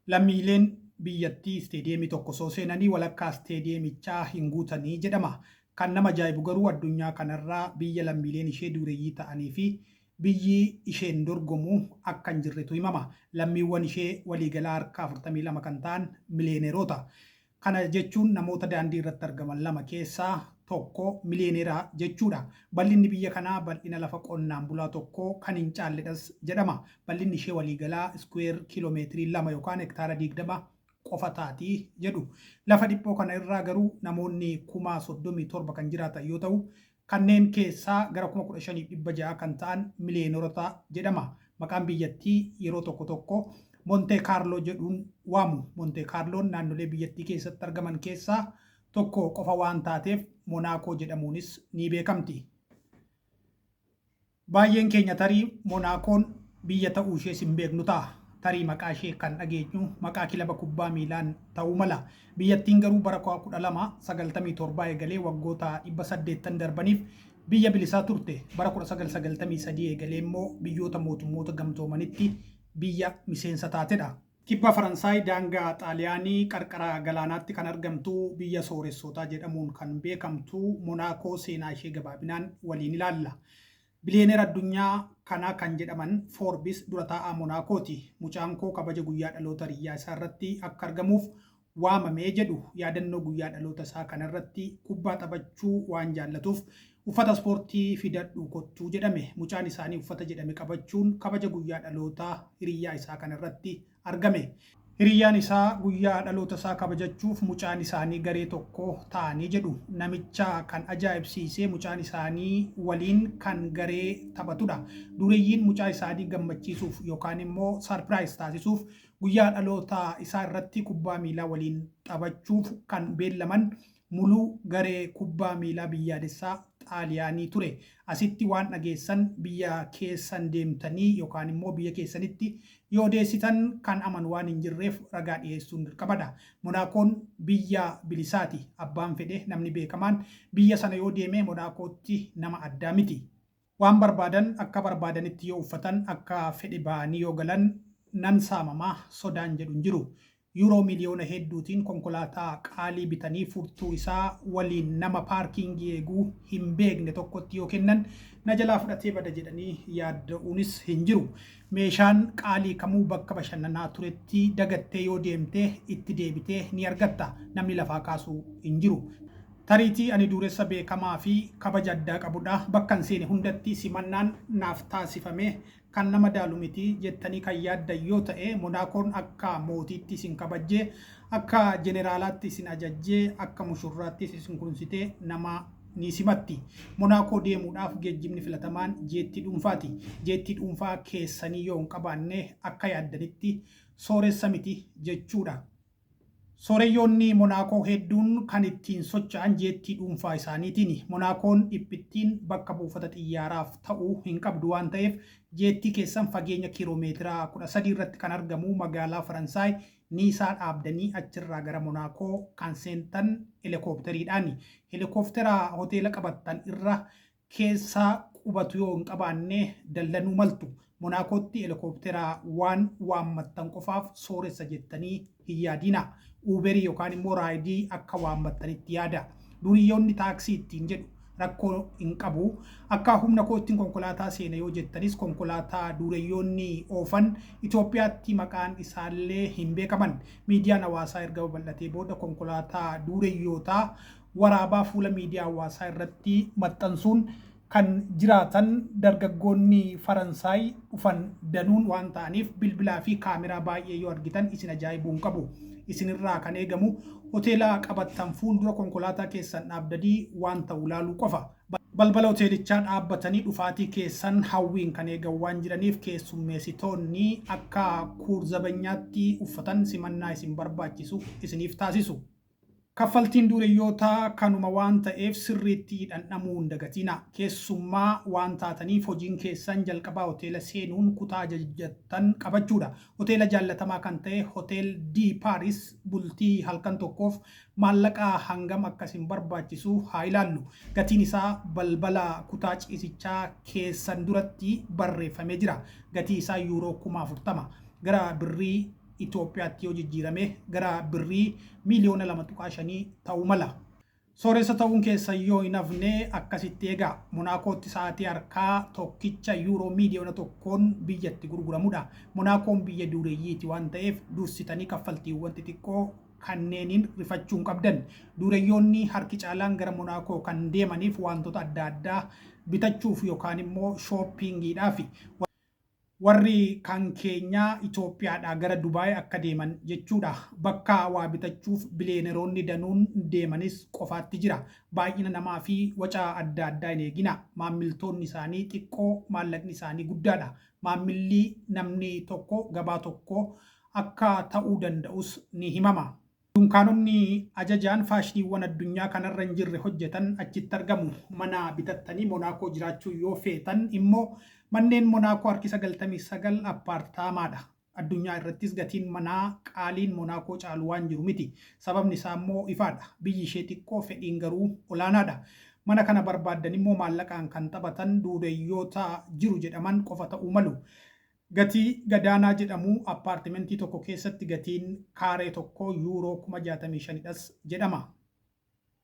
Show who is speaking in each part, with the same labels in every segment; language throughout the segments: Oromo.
Speaker 1: lammiileen biyyattii isteediyeemii tokko soo seenanii walakkaa isteediyeemichaa hin guutanii jedhama. Kan nama ajaa'ibu garuu addunyaa kanarraa biyya lammiileen ishee dureeyyii ta'anii fi biyyi isheen dorgomu akka hin jirretu himama. Lammiiwwan ishee waliigalaa harka 42 kan ta'an miliyooneerota. Kana jechuun namoota daandii irratti argaman lama keessaa tokko miliyooneera jechuudha. Bal'inni biyya kanaa bal'ina lafa qonnaan bulaa tokko kan hin caalledhas jedhama. Bal'inni ishee waliigalaa iskweer kiiloomeetirii 2 yookaan hektaara 20 qofa taatii jedhu. Lafa dhiphoo kana irraa garuu namoonni 37,000 kan jiraatan yoo ta'u, kanneen keessaa gara 15,600 kan ta'an miliyoonerota jedhama. Maqaan biyyattii yeroo tokko tokko Monte Carlo jedhuun waamu. Monte Carloon naannolee biyyattii keessatti argaman keessaa tokko qofa waan taateef Monaakoo jedhamuunis ni beekamti. Baay'een keenya tarii Monaakoon biyya ta'uu ishee hin beeknu ta'a. Tarii maqaa ishee kan dhageenyu maqaa kilaba kubbaa miilaan ta'uu mala. Biyyattiin garuu bara 1297 eegalee waggoota 800 darbaniif biyya bilisaa turte. Bara 1993 eegalee immoo biyyoota mootummoota gamtoomanitti biyya miseensa taatedha. Kibba Faransaay daangaa Xaaliyaanii qarqara galaanaatti kan argamtu biyya sooressotaa jedhamuun kan beekamtu Monaakoo seenaa ishee gabaabinaan waliin ilaalla. Biliyeeneera addunyaa kanaa kan jedhaman Forbis dura taa'aa Monaakooti. Mucaan koo kabaja guyyaa dhaloota hiriyaa isaa irratti akka argamuuf waamamee jedhu yaadannoo guyyaa dhaloota isaa kanarratti kubbaa taphachuu waan jaallatuuf uffata ispoortii fidadhu kottuu jedhame. Mucaan isaanii uffata jedhame qabachuun kabaja guyyaa dhaloota hiriyaa isaa kanarratti argame. Hiriyyaan isaa guyyaa dhaloota isaa kabajachuuf mucaan isaanii garee tokko ta'anii jedhu. Namicha kan ajaa'ibsiisee mucaan isaanii waliin kan garee taphatudha. Dureeyyiin mucaa isaanii gammachiisuuf yookaan immoo sarpiraayis taasisuuf guyyaa dhaloota isaa irratti kubbaa miilaa waliin taphachuuf kan beellaman muluu garee kubbaa miilaa biyyaalessaa Xaaliyaanii ture. Asitti waan dhageessan biyya keessan deemtanii yookaan immoo biyya keessanitti yoo deessitan kan aman waan hin jirreef ragaa dhiyeessuun dirqamadha. Monaakoon biyya bilisaati. Abbaan fedhe namni beekamaan biyya sana yoo deeme Monaakootti nama addaa miti. Waan barbaadan akka barbaadanitti yoo uffatan akka fedhe ba'anii yoo galan nan saamamaa sodaan jedhu hin jiru. Yuuroo miliyoona hedduutiin konkolaataa qaalii bitanii furtuu isaa waliin nama paarkingii eeguu hin beekne tokkotti yoo kennan na jalaa fudhatee bada jedhanii yaadda'uunis hin jiru. Meeshaan qaalii kamuu bakka bashannanaa turetti dagattee yoo deemtee itti deebitee ni argatta. Namni lafaa kaasuu hin jiru. Tariitii ani dureessa beekamaa fi kabaja addaa qabudha. Bakka seene hundatti simannaan naaf taasifame kan nama daalu miti jettanii kan yaaddan yoo ta'e Monaakoon akka mootiitti isin kabajjee, akka jeneraalaatti isin ajajjee, akka mushurraatti isin kunsitee nama ni simatti. Monaakoo deemuudhaaf geejjibni filatamaan jeettii dhuunfaati. Jeettii dhuunfaa keessanii yoo hin qabaanne akka yaaddanitti sooressa miti jechuudha. Sooreyyoonni Monaakoo hedduun kan ittiin socho'an jeettii dhuunfaa isaaniitiin. Monaakoon dhiphittiin bakka buufata xiyyaaraaf ta'uu hin qabdu waan ta'eef jeettii keessan fageenya kiiloomeetira 13 irratti kan argamu magaalaa Faransaay Niisaa dhaabdanii achirraa gara Monaakoo kan seentan helikooppitariidhaani. Helikooppitara hoteela qabattan irra keessaa qubatu yoo hin qabaanne dallanuu maltu. Monaakootti helikooppitara waan waammattan qofaaf sooressa jettanii hin yaadina. Uberii yookaan immoo raayidii akka waammattanitti yaada. Duriyyoonni taaksii ittiin jedhu rakkoo hin qabu. Akka humna kootiin konkolaataa seena yoo jettanis konkolaataa dureyyoonni oofan Itoophiyaatti maqaan isaallee hin beekaman. Miidiyaan hawaasaa erga babal'atee booda konkolaataa dureyyootaa waraabaa fuula miidiyaa hawaasaa irratti maxxansuun kan jiraatan dargaggoonni Faransaay dhufan danuun waan ta'aniif bilbilaa fi kaameraa baay'ee yoo argitan isin ajaa'ibuun qabu. Isinirraa kan eegamu hoteela qabattan fuuldura konkolaataa keessan dhaabdanii waan ta'u ilaaluu qofa. Balbala hoteelichaa dhaabbatanii dhufaatii keessan hawwiin kan eegan waan jiraniif keessummeessitoonni akka kuur-zabanyaatti uffatan simannaa isin barbaachisu isiniif taasisu. Kaffaltiin dureyyootaa kanuma waan ta'eef sirriitti dhandhamuu hin dagatina. Keessummaa waan taataniif hojiin keessan jalqabaa hoteela seenuun kutaa ajajattan qabachuudha. Hoteela jaallatamaa kan ta'e Hotel D Paris bultii halkan tokkoof maallaqa hangam akkasin barbaachisu haa ilaallu. Gatiin isaa balbala kutaa ciisichaa keessan duratti barreeffamee jira. Gatii isaa yuuroo 40,000 gara birrii Itoophiyaatti yoo jijjiirame gara birrii miliyoona 2.5 ta'uu mala. Sooressa ta'uun keessa yoo hin hafne akkasitti egaa Monaakooti sa'aatii harkaa tokkicha yuuroo miliyoona 1 biyyatti gurguramudha. Monaakoon biyya dureeyyiiti waan ta'eef dursitanii kaffaltiiwwan xixiqqoo kanneeniin rifachuun qabdan. Dureeyyoonni harki caalaan gara Monaakoo kan deemaniif wantoota adda addaa bitachuuf yookaan immoo shoppingiidhaafi. Warri kan keenya Itoophiyaadhaa gara Dubaay akka deeman jechuudha. Bakka waa bitachuuf biliyeeneroonni danuun deemanis qofaatti jira. Baay'ina namaa fi waca adda addaa hin eegina. Maammiltoonni isaanii xiqqoo, maallaqni isaanii guddaadha. Maammilli namni tokko gabaa tokko akka ta'uu danda'us ni himama. Dunkaanonni ajajaan faashiniiwwan addunyaa kanarra hin jirre hojjetan achitti argamu. Mana bitattanii Monaakoo jiraachuu yoo feetan immoo manneen Monaakoo harki 99 appaartaamaadha. Addunyaa irrattis gatiin manaa qaaliin Monaakoo caalu waan jiru miti. Sababni isaa immoo ifaadha. Biyyi ishee xiqqoo fedhiin garuu olaanaadha. Mana kana barbaaddan immoo maallaqaan kan taphatan dureeyyoota jiru jedhaman qofa ta'uu malu. Gatii gadaanaa jedhamu appaartimentii tokko keessatti gatiin kaaree tokko yuuroo 65,000 jedhama.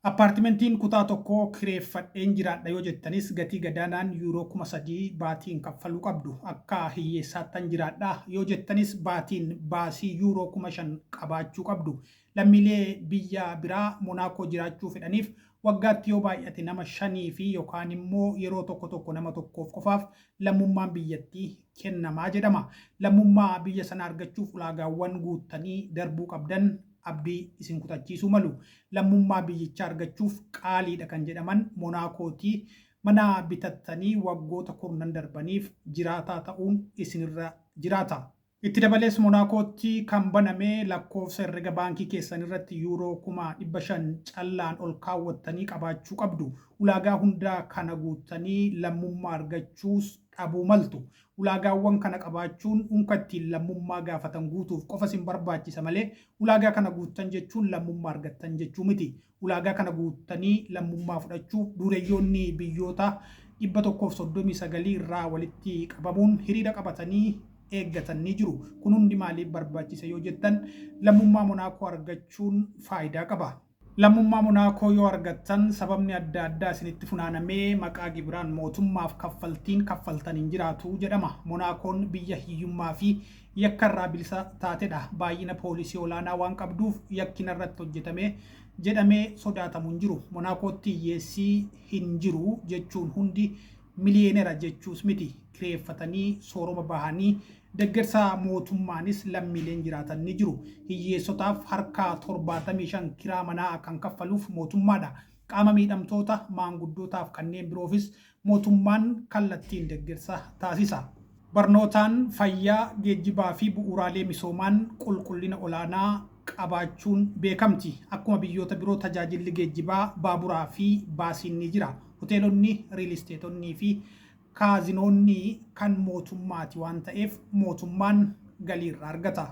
Speaker 1: Appaartimentiin kutaa tokko kireeffadheen jiraadha yoo jettanis gatii gadaanaan yuuroo 3,000 baatiin kaffaluu qabdu. Akka hiyyeessaattan jiraadha yoo jettanis baatiin baasii yuuroo 5,000 qabaachuu qabdu. Lammiilee biyya biraa Monaakoo jiraachuu fedhaniif waggaatti yoo baay'ate nama 5 fi yookaan immoo yeroo tokko nama tokkoof qofaaf lammummaan biyyattii kennamaa jedhama. Lammummaa biyya sana argachuuf ulaagaawwan guuttanii darbuu qabdan abdii isin kutachiisuu malu. Lammummaa biyyichaa argachuuf qaaliidha kan jedhaman Monaakootii mana bitattanii waggoota 10 darbaniif jiraataa ta'uun isinirra jiraata. Itti dabalees Monaakootti kan baname lakkoofsa herrega baankii keessan irratti yuuroo 500 callaan ol kaawwattanii qabaachuu qabdu. Ulaagaa hundaa kana guuttanii lammummaa argachuus dhabuu maltu. Ulaagaawwan kana qabaachuun unkattiin lammummaa gaafatan guutuuf qofa isin barbaachisa malee ulaagaa kana guuttan jechuun lammummaa argattan jechuu miti. Ulaagaa kana guuttanii lammummaa fudhachuuf dureeyyoonni biyyoota 139 irraa walitti qabamuun hiriira qabatanii eeggatan ni jiru. Kun hundi maaliif barbaachisa yoo jettan lammummaa Monaakoo argachuun faayidaa qaba. Lammummaa Monaakoo yoo argattan sababni adda addaa isinitti funaanamee maqaa gibiraan mootummaaf kaffaltaniin jiraatu jedhama. Monaakoon biyya hiyyummaa fi yakkarraa bilisa taatedha. Baay'ina poolisii olaanaa waan qabduuf yakkina irratti hojjetame jedhamee sodaatamu hin jiru. Monaakootti hiyyeessii hin jiru jechuun hundi miliyeenera jechuus miti. Kireeffatanii sooroma bahanii deeggarsa mootummaanis lammiileen jiraatan ni jiru. Hiyyeessotaaf harka 75 kiraa manaa kan kaffaluuf mootummaadha. Qaama miidhamtoota maanguddootaaf kanneen biroofis mootummaan kallattiin deeggarsa taasisa. Barnootaan, fayyaa, geejjibaa fi bu'uuraalee misoomaan qulqullina olaanaa qabaachuun beekamti. Akkuma biyyoota biroo tajaajilli geejjibaa, baaburaa fi baasiin ni jira. Hoteelonni, riil isteetonnii fi kaazinoonni kan mootummaati waan ta'eef mootummaan galii irraa argata.